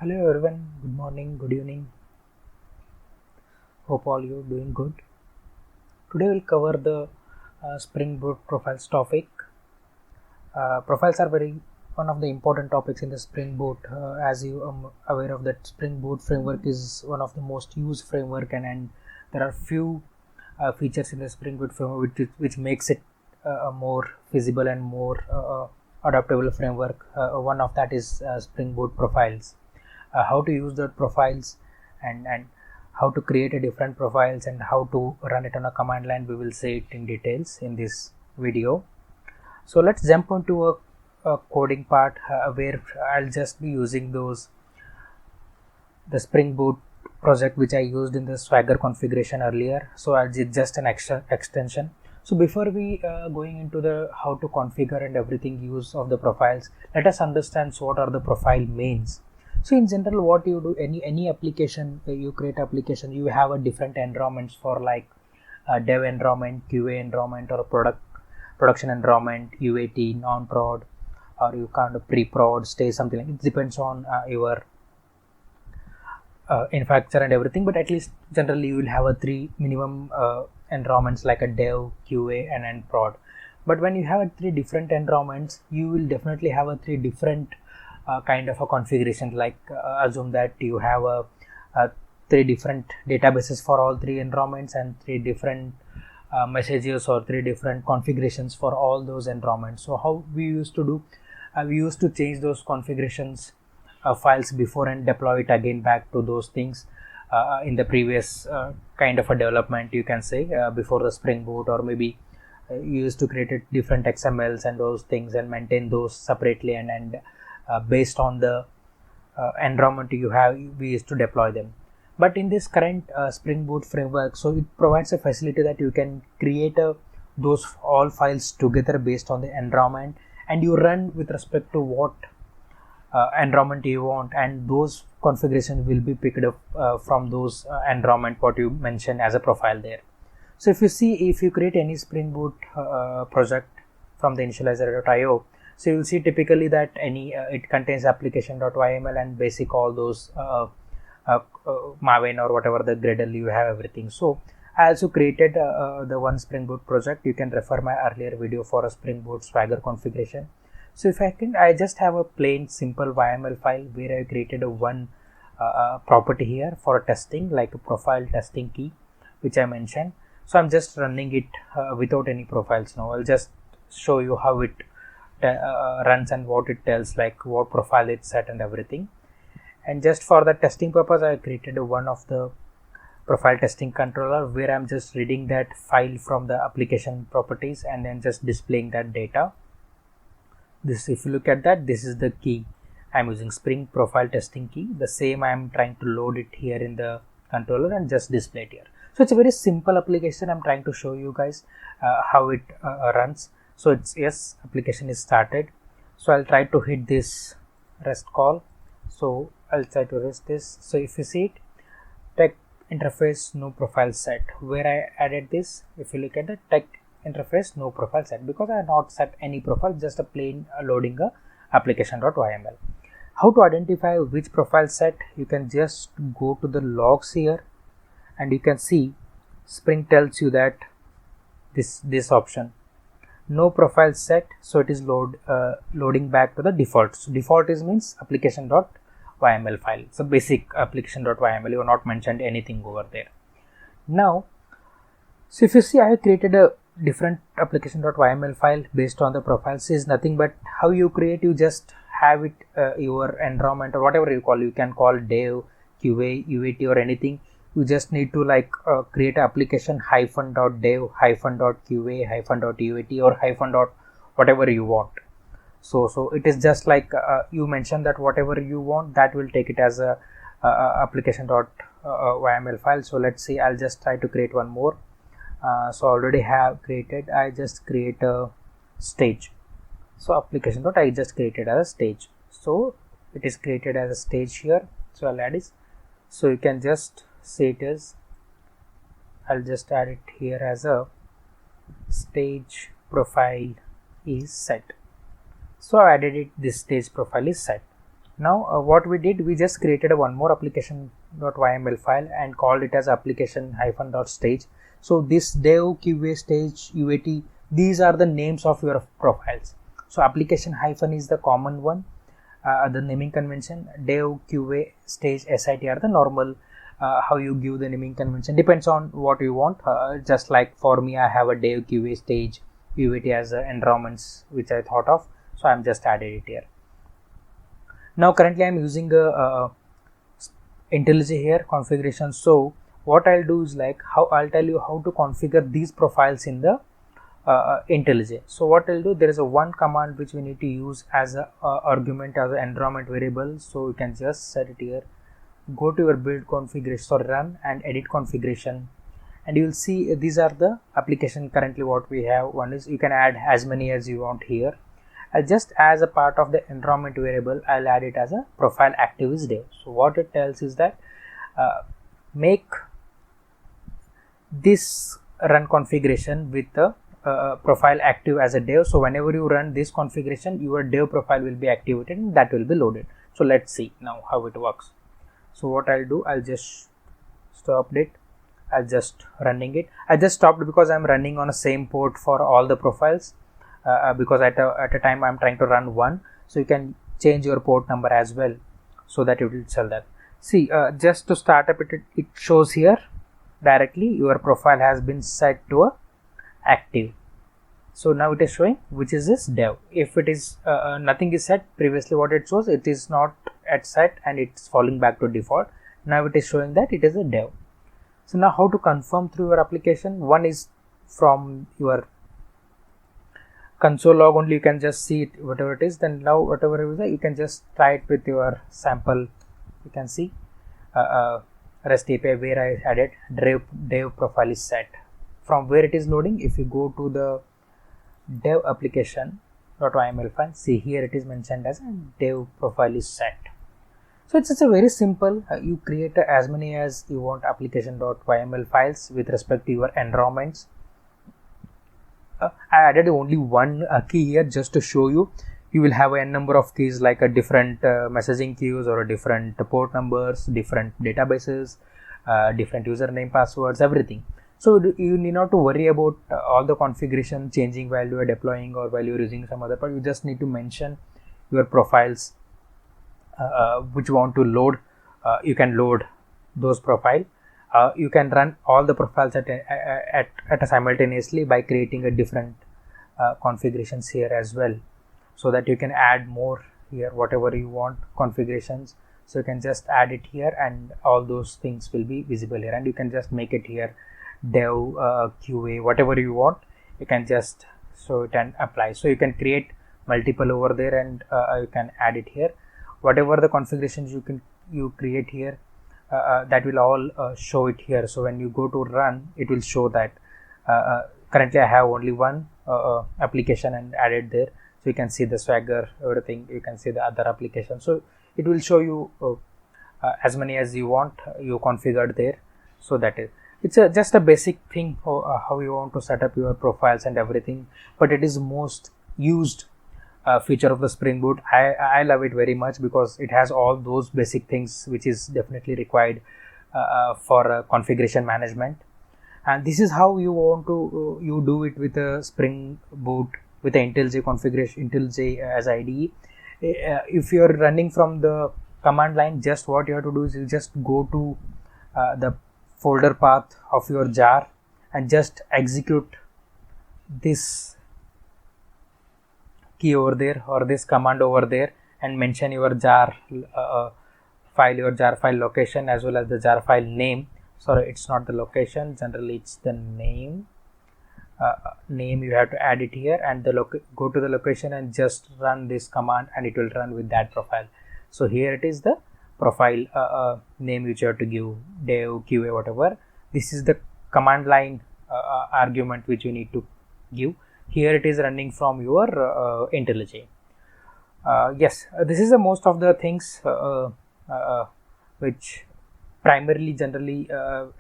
Hello everyone, good morning, good evening. Hope all you doing good. Today we'll cover the Spring Boot profiles topic. Profiles are very one of the important topics in the Spring Boot. As you are aware of that, Spring Boot framework is one of the most used framework, and there are few features in the Spring Boot framework which makes it a more feasible and more adaptable framework. One of that is Spring Boot profiles. How to use the profiles and how to create a different profiles and how to run it on a command line, we will see it in details in this video. So let's jump into a coding part where I'll just be using the Spring Boot project which I used in the Swagger configuration earlier. So I'll just an extra extension. So before we going into the how to configure and everything use of the profiles, let us understand what are the profile means. So in general, what you do, any application, you create application, you have a different environments for like dev environment, QA environment, or production environment, UAT, non-prod, or you kind of pre-prod, stage, something like it. Depends on your infrastructure and everything, but at least generally you will have a three minimum environments like a dev, QA, and prod. But when you have three different environments, you will definitely have a three different kind of a configuration. Like assume that you have a three different databases for all three environments and three different messages or three different configurations for all those environments. So how we used to do, we used to change those configurations files before and deploy it again back to those things in the previous kind of a development, you can say, before the Spring Boot, or maybe you used to create different XMLs and those things and maintain those separately, and based on the environment you have, we used to deploy them. But in this current Spring Boot framework, so it provides a facility that you can create those all files together based on the environment, and you run with respect to what environment you want, and those configurations will be picked up from those environment what you mentioned as a profile there. So if you see, if you create any Spring Boot project from the initializer.io, so you will see typically that any it contains application.yml and basic all those Maven or whatever the Gradle you have everything. So I also created the one Spring Boot project. You can refer my earlier video for a Spring Boot Swagger configuration. So if I just have a plain simple YML file where I created a one property here for testing, like a profile testing key, which I mentioned. So I'm just running it without any profiles now. I'll just show you how it runs and what it tells, like what profile it's set and everything. And just for the testing purpose, I created one of the profile testing controller where I'm just reading that file from the application properties and then just displaying that data. This, if you look at that, this is the key. I'm using Spring profile testing key. The same I'm trying to load it here in the controller and just display it here. So it's a very simple application. I'm trying to show you guys how it runs. So it's, yes, application is started. So I'll try to hit this REST call. So I'll try to rest this. So if you see it, tech interface no profile set, where I added this. If you look at the tech interface no profile set, because I have not set any profile, just a plain loading a application.yml. How to identify which profile set? You can just go to the logs here and you can see Spring tells you that this option no profile set, so it is loading back to the default. So default is means application.yml file. It's a basic application.yml. You have not mentioned anything over there. Now, so if you see, I have created a different application.yml file based on the profiles. Is nothing but how you create, you just have it your environment or whatever you call, you can call dev, QA, UAT or anything. You just need to like create application -dev, -QA, -UAT or whatever you want. So it is just like you mentioned that whatever you want, that will take it as a application.yml file. So let's see, I'll just try to create one more. So already have created, I just create a stage. So application I just created as a stage. So it is created as a stage here. So I'll add it. So you can just say it as, I'll just add it here as a stage profile is set. So I added it, this stage profile is set. Now what we did, we just created a one more application.yml file and called it as application-.stage. So this dev, QA, stage, UAT, these are the names of your profiles. So application- is the common one, the naming convention. Dev, QA, stage, SIT are the normal, how you give the naming convention depends on what you want. Just like for me, I have a dev, QA, stage, UAT as environments which I thought of, so I'm just added it here. Now currently I'm using a IntelliJ here configuration. So what I'll do is like I'll tell you how to configure these profiles in the IntelliJ. So what I'll do, there is a one command which we need to use as a argument as an environment variable. So you can just set it here, go to your build configuration, so run and edit configuration, and you will see these are the application currently what we have. One is you can add as many as you want here. Just as a part of the environment variable, I'll add it as a profile active is dev. So what it tells is that make this run configuration with the profile active as a dev. So whenever you run this configuration, your dev profile will be activated and that will be loaded. So let's see now how it works. So what I'll do, I'll just stop it. I'll just running it. I just stopped because I'm running on the same port for all the profiles. Because at a time I'm trying to run one, so you can change your port number as well, so that it will tell that. See, just to start up it shows here directly your profile has been set to a active. So now it is showing which is this dev. If it is nothing is set previously, what it shows, it is not at set and it's falling back to default. Now it is showing that it is a dev. So now how to confirm through your application? One is from your console log only, you can just see it, whatever it is. Then now whatever it is, you can just try it with your sample. You can see REST API where I added dev profile is set. From where it is loading, if you go to the dev application.yml file, see here it is mentioned as a dev profile is set. So it's a very simple, you create as many as you want application.yml files with respect to your environments. I added only one key here just to show you. You will have a number of keys like a different messaging queues or a different port numbers, different databases, different username, passwords, everything. So you need not to worry about all the configuration changing while you are deploying or while you are using some other part. You just need to mention your profiles which you want to load. You can load those profile. You can run all the profiles at a simultaneously by creating a different configurations here as well, so that you can add more here whatever you want configurations. So you can just add it here and all those things will be visible here, and you can just make it here dev, QA, whatever you want, you can just show it and apply. So you can create multiple over there and you can add it here. Whatever the configurations you create here, that will all show it here. So when you go to run, it will show that currently I have only one application and added there. So you can see the Swagger, everything. You can see the other application. So it will show you as many as you want, you configured there. So that is, it's just a basic thing how you want to set up your profiles and everything, but it is most used feature of the Spring Boot. I love it very much because it has all those basic things which is definitely required for configuration management. And this is how you want to you do it with a Spring Boot with the IntelliJ configuration, IntelliJ as IDE. If you are running from the command line, just what you have to do is you just go to the folder path of your jar and just execute this key over there or this command over there and mention your jar file, your jar file location as well as the jar file name. Sorry, it's not the location, generally it's the name. Name you have to add it here, and go to the location and just run this command and it will run with that profile. So here it is the profile name which you have to give, dev, QA, whatever. This is the command line argument which you need to give. Here it is running from your IntelliJ. Yes, this is the most of the things which primarily generally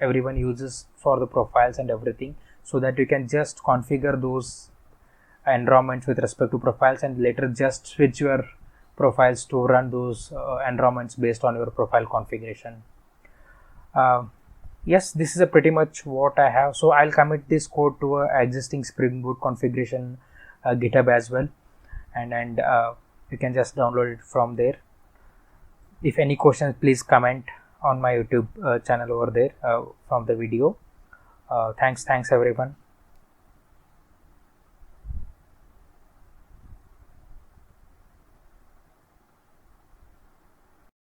everyone uses for the profiles and everything, so that you can just configure those environments with respect to profiles and later just switch your profiles to run those environments based on your profile configuration. Yes, this is a pretty much what I have. So I'll commit this code to a existing Spring Boot configuration GitHub as well, and you can just download it from there. If any questions, please comment on my YouTube channel over there from the video. Thanks everyone.